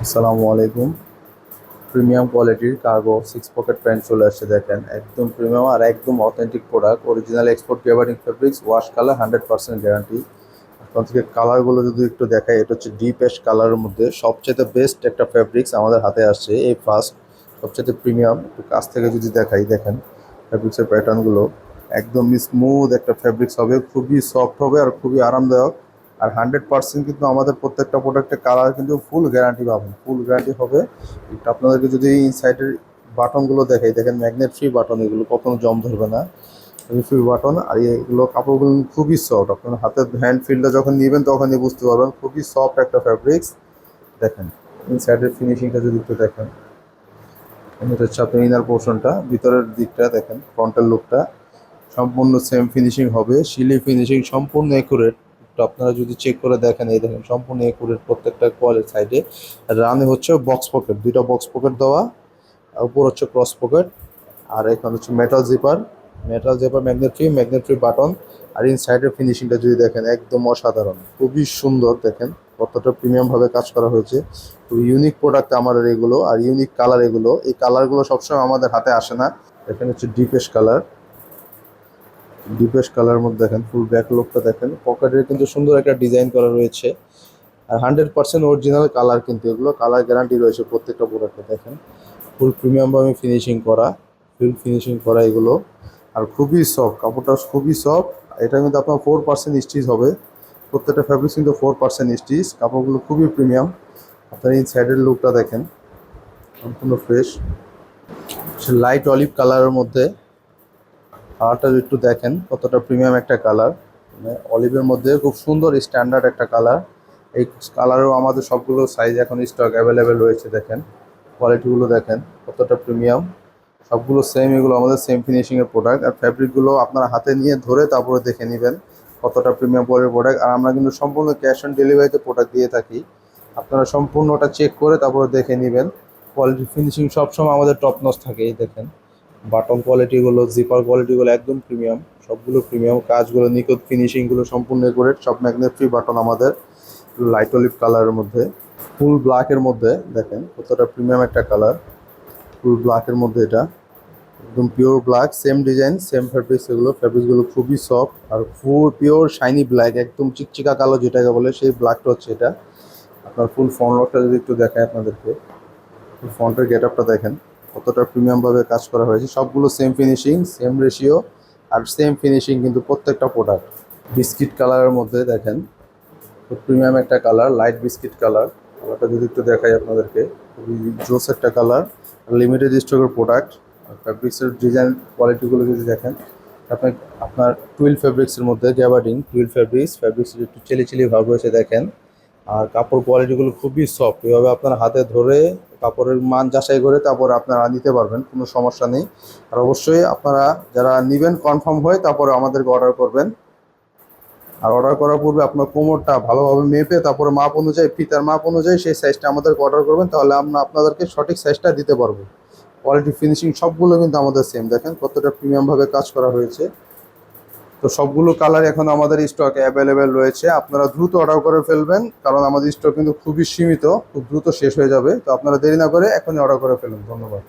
আসসালামু আলাইকুম। প্রিমিয়াম কোয়ালিটির কার্গো 6 পকেট প্যান্ট চলে আসছে দেখেন। একদম প্রিমিয়াম আর একদম authentic product. Original export gabardine fabrics, wash colour 100% guarantee. আপনার থেকে কালারগুলো যদি একটু দেখাই, এটা হচ্ছে ডিপ অ্যাশ কালারের মধ্যে সবচেয়ে বেস্ট একটা ফেব্রিক্স আমাদের হাতে আসছে, এই ফার্স্ট। সবচেয়ে প্রিমিয়াম। একটু কাছ থেকে যদি দেখাই, দেখেন ফেব্রিক্সের প্যাটার্নগুলো একদম স্মুথ একটা ফেব্রিক্স হবে, খুবই সফট হবে আর খুবই আরামদায়ক। আর 100% কিন্তু আমাদের প্রত্যেকটা প্রোডাক্টের কালার কিন্তু ফুল গ্যারান্টি পাবেন, ফুল গ্যারান্টি হবে। একটু আপনাদেরকে যদি ইনসাইডের বাটনগুলো দেখাই, দেখেন ম্যাগনেট ফ্রি বাটন, এগুলো কখনো জম ধরবে না। Free button. আর এগুলো কাপড়গুলো খুবই সফট, আপনার হাতের হ্যান্ড ফিলটা যখন নেবেন তখনই বুঝতে পারবেন খুবই সফট একটা ফ্যাব্রিক্স। দেখেন ইনসাইডের ফিনিশিংটা যদি একটু দেখেন, এটা হচ্ছে আপনার ইনার পোর্শনটা, ভিতরের দিকটা দেখেন, ফ্রন্টাল লুকটা সম্পূর্ণ সেম ফিনিশিং হবে, সিলি ফিনিশিং সম্পূর্ণ একুরেট। তো আপনারা যদি চেক করে দেখেন, এই দেখেন সম্পূর্ণ একুরেট প্রত্যেকটা কোয়ালের সাইডে। রানে হচ্ছে বক্স পকেট, দুইটা বক্স পকেট দেওয়া, আর উপর হচ্ছে ক্রস পকেট। আর এখানে হচ্ছে metal zipper magnet free button. আর ইনসাইডের ফিনিশিংটা যদি দেখেন, একদম অসাধারণ, খুবই সুন্দর। দেখেন কতটা প্রিমিয়াম ভাবে কাজ করা হয়েছে। খুবই ইউনিক প্রোডাক্ট আমাদের এগুলো, আর ইউনিক কালার এগুলো। এই কালারগুলো সবসময় আমাদের হাতে আসে না। এখানে হচ্ছে ডিপেশ কালার মধ্যে দেখেন ফুল ব্যাক লুকটা দেখেন, পকেটের কিন্তু সুন্দর একটা ডিজাইন করা রয়েছে। আর 100% অরিজিনাল কালার, কিন্তু এগুলো কালার গ্যারান্টি রয়েছে প্রত্যেকটা প্রোডাক্টে। দেখেন ফুল প্রিমিয়াম ভাবে ফিনিশিং করা এগুলো। আর খুবই সফট, কাপড়টা খুবই সফট। এটা কিন্তু আপনার 4% স্টিচ হবে, প্রত্যেকটা ফ্যাব্রিক্স কিন্তু 4% স্টিচ। কাপড়গুলো খুবই প্রিমিয়াম। আপনার ইনসাইডের লুকটা দেখেন, সম্পূর্ণ ফ্রেশ, লাইট অলিভ কালারের মধ্যে। কালারটা একটু দেখেন কতটা প্রিমিয়াম একটা কালার, মানে অলিভের মধ্যে খুব সুন্দর স্ট্যান্ডার্ড একটা কালার। এই কালারেও আমাদের সবগুলো সাইজ এখন স্টক অ্যাভেলেবেল রয়েছে। দেখেন কোয়ালিটিগুলো দেখেন কতটা প্রিমিয়াম, সবগুলো সেম, এগুলো আমাদের সেম ফিনিশিংয়ের প্রোডাক্ট। আর ফ্যাব্রিকগুলো আপনারা হাতে নিয়ে ধরে তারপরে দেখে নেবেন কতটা প্রিমিয়াম কোয়ালিটির প্রোডাক্ট। আর আমরা কিন্তু সম্পূর্ণ ক্যাশ অন ডেলিভারিতে প্রোডাক্ট দিয়ে থাকি, আপনারা সম্পূর্ণটা চেক করে তারপরে দেখে নেবেন। কোয়ালিটি ফিনিশিং সবসময় আমাদের টপ নচ থাকে। এই দেখেন বাটন কোয়ালিটিগুলো, জিপার কোয়ালিটিগুলো একদম প্রিমিয়াম, সবগুলো প্রিমিয়াম। কাজগুলো নিখুঁত, ফিনিশিংগুলো সম্পূর্ণ একুরেট। সব ম্যাগনেট ফ্রি বাটন আমাদের, লাইট অলিভ কালারের মধ্যে, ফুল ব্ল্যাকের মধ্যে। দেখেন কতটা প্রিমিয়াম একটা কালার, ফুল ব্ল্যাকের মধ্যে। এটা একদম pure black, same design same fabrics. ফ্যাব্রিক্সগুলো খুবই সফট আর ফুল পিওর শাইনি ব্ল্যাক, একদম চিকচিকা কালো যেটাকে বলে, সেই ব্ল্যাকটা হচ্ছে এটা। আপনার ফুল ফ্রন্ট লকটা যদি একটু দেখায় আপনাদেরকে, ফ্রন্টের গেট আপটা দেখেন কতটা প্রিমিয়ামভাবে কাজ করা হয়েছে। সবগুলো সেম ফিনিশিং, সেম রেশিও আর সেম ফিনিশিং কিন্তু প্রত্যেকটা প্রোডাক্ট। বিস্কিট কালারের মধ্যে দেখেন, খুব প্রিমিয়াম একটা কালার, লাইট বিস্কিট কালারটা যদি একটু দেখাই আপনাদেরকে, খুবই জোস একটা কালার। লিমিটেড স্টকের প্রোডাক্ট। আর ফ্যাব্রিক্সের ডিজাইন কোয়ালিটিগুলো যদি দেখেন, আপনি আপনার টুইল ফ্যাব্রিক্সের মধ্যে গ্যাবার্ডিং টুইল ফ্যাব্রিক্সের একটু চিলি ভাব রয়েছে দেখেন। আর কাপড় কোয়ালিটিগুলো খুবই সফট, এভাবে আপনার হাতে ধরে কাপড়ের মান যাচাই করে তারপরে আপনারা নিতে পারবেন, কোনো সমস্যা নেই। আর অবশ্যই আপনারা যারা নেবেন কনফার্ম হয়ে তারপরে আমাদেরকে অর্ডার করবেন। আর অর্ডার করার পূর্বে আপনার কোমরটা ভালোভাবে মেপে তারপরে মাপ অনুযায়ী, ফিতার মাপ অনুযায়ী সেই সাইজটা আমাদেরকে অর্ডার করবেন, তাহলে আমরা আপনাদেরকে সঠিক সাইজটা দিতে পারবো। কোয়ালিটি ফিনিশিং সবগুলো কিন্তু আমাদের সেম। দেখেন কতটা প্রিমিয়ামভাবে কাজ করা হয়েছে। তো সবগুলো কালার এখন আমাদের স্টকে অ্যাভেলেবেল রয়েছে, আপনারা দ্রুত অর্ডার করে ফেলবেন, কারণ আমাদের স্টক কিন্তু খুবই সীমিত, খুব দ্রুত শেষ হয়ে যাবে। তো আপনারা দেরি না করে এখনই অর্ডার করে ফেলুন। ধন্যবাদ।